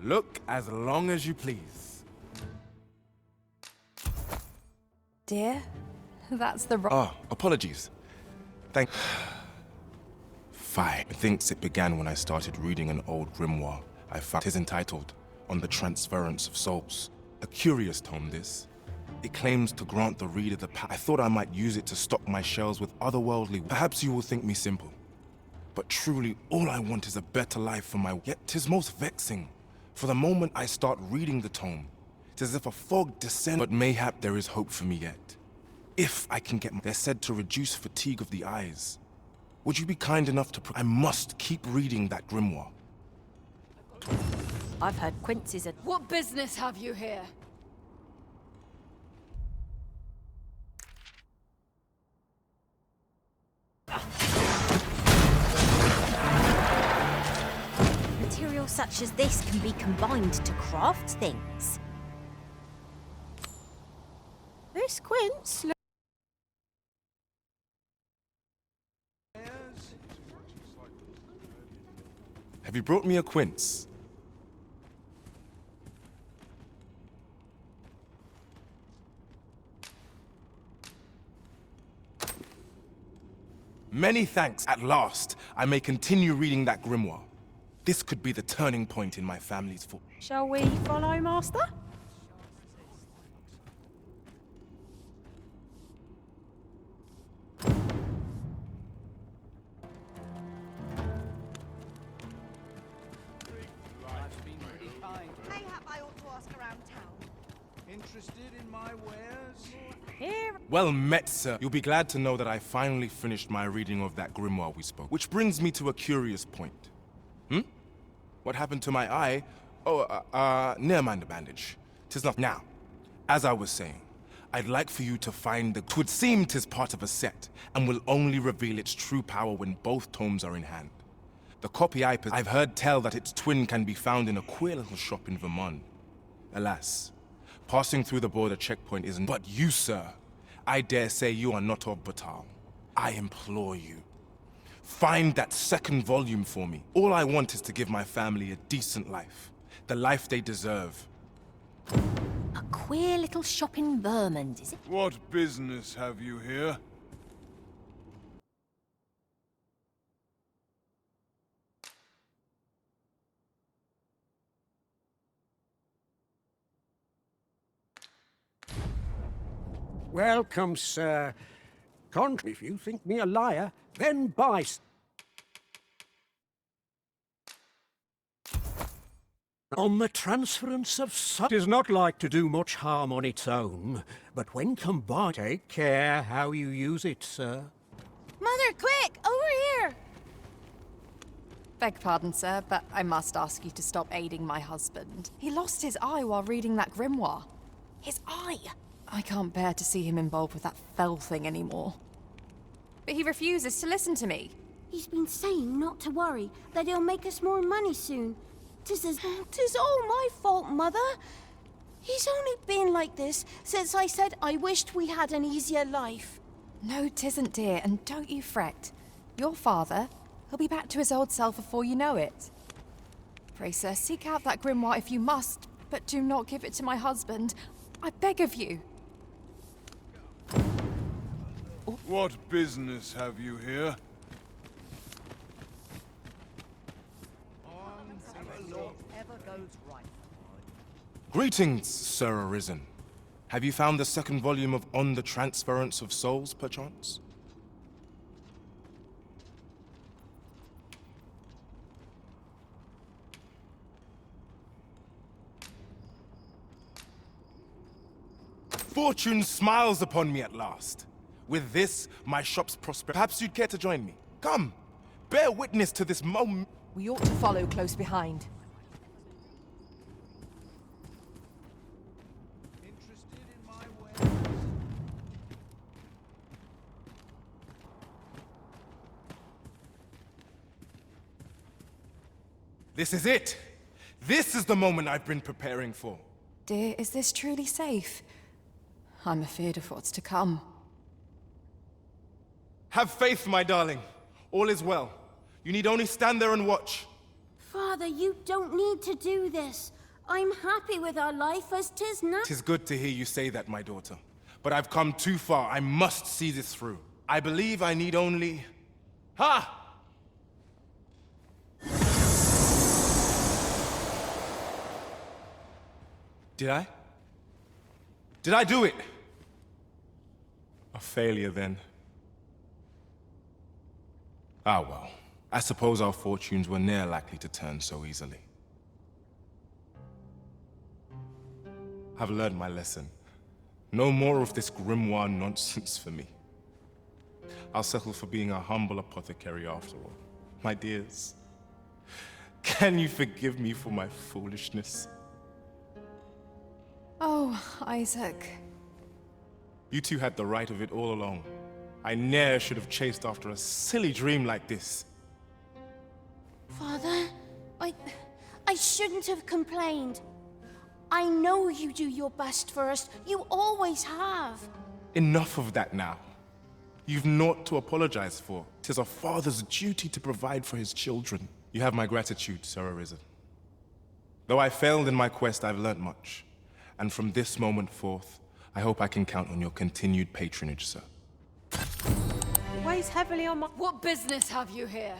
Look as long as you please. Dear, that's the wrong... Oh, apologies. Thank... Fine. Methinks it began when I started reading an old grimoire I found. It is entitled On the Transference of Souls. A curious tome, this. It claims to grant the reader the power. I thought I might use it to stock my shelves with otherworldly... Perhaps you will think me simple. But truly, all I want is a better life for my... Yet 'tis most vexing. For the moment I start reading the tome, it's as if a fog descends. But mayhap there is hope for me yet. If I can get... They're said to reduce fatigue of the eyes. Would you be kind enough to... I must keep reading that grimoire. I've heard Quince is a... What business have you here? Materials such as this can be combined to craft things. This Quince... Have you brought me a quince? Many thanks. At last, I may continue reading that grimoire. This could be the turning point in my family's fall. Shall we follow, Master? Well met, sir. You'll be glad to know that I finally finished my reading of that grimoire we spoke. Which brings me to a curious point. What happened to my eye? Oh, never mind the bandage. 'Tis not. Now, as I was saying, I'd like for you to find the... 'Twould seem 'tis part of a set, and will only reveal its true power when both tomes are in hand. The copy I've heard tell that its twin can be found in a queer little shop in Vermont. Alas, passing through the border checkpoint isn't... But you, sir, I dare say you are not of Batal. I implore you, find that second volume for me. All I want is to give my family a decent life. The life they deserve. A queer little shop in Vermont, is it? What business have you here? Welcome, sir. If you think me a liar, then buy. On the transference of such is not like to do much harm on its own, but when combined, take care how you use it, sir. Mother, quick! Over here! Beg pardon, sir, but I must ask you to stop aiding my husband. He lost his eye while reading that grimoire. His eye! I can't bear to see him involved with that fell thing anymore. But he refuses to listen to me. He's been saying not to worry, that he'll make us more money soon. 'Tis all my fault, Mother. He's only been like this since I said I wished we had an easier life. No, 'tisn't, dear, and don't you fret. Your father, he'll be back to his old self before you know it. Pray, sir, seek out that grimoire if you must, but do not give it to my husband. I beg of you. What business have you here? Greetings, Sir Arisen. Have you found the second volume of On the Transference of Souls, perchance? Fortune smiles upon me at last. With this, my shop's prosper. Perhaps you'd care to join me. Come, bear witness to this moment. We ought to follow close behind. Interested in my wares? This is it. This is the moment I've been preparing for. Dear, is this truly safe? I'm afeard of what's to come. Have faith, my darling. All is well. You need only stand there and watch. Father, Father, you don't need to do this. I'm happy with our life as 'tis now. 'Tis good to hear you say that, my daughter. But I've come too far. I must see this through. I believe I need only... Ha! Did I? Did I do it? A failure, then. Ah, well. I suppose our fortunes were ne'er likely to turn so easily. I've learned my lesson. No more of this grimoire nonsense for me. I'll settle for being a humble apothecary after all. My dears, can you forgive me for my foolishness? Oh, Isaac. You two had the right of it all along. I ne'er should have chased after a silly dream like this. Father, I shouldn't have complained. I know you do your best for us. You always have. Enough of that now. You've naught to apologize for. 'Tis a father's duty to provide for his children. You have my gratitude, Sir Arisen. Though I failed in my quest, I've learnt much. And from this moment forth, I hope I can count on your continued patronage, sir. Weighs heavily on my... What business have you here?